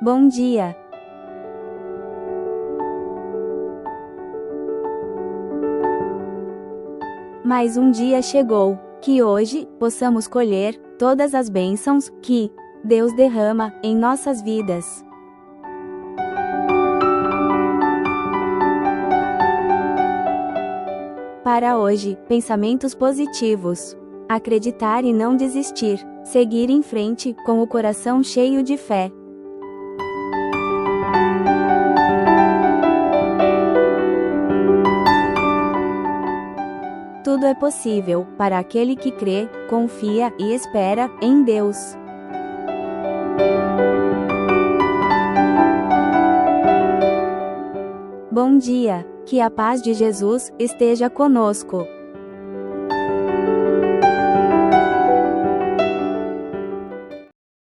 Bom dia! Mais um dia chegou, que hoje possamos colher todas as bênçãos que Deus derrama em nossas vidas. Para hoje, pensamentos positivos. Acreditar e não desistir. Seguir em frente, com o coração cheio de fé. Tudo é possível para aquele que crê, confia e espera em Deus. Bom dia, que a paz de Jesus esteja conosco.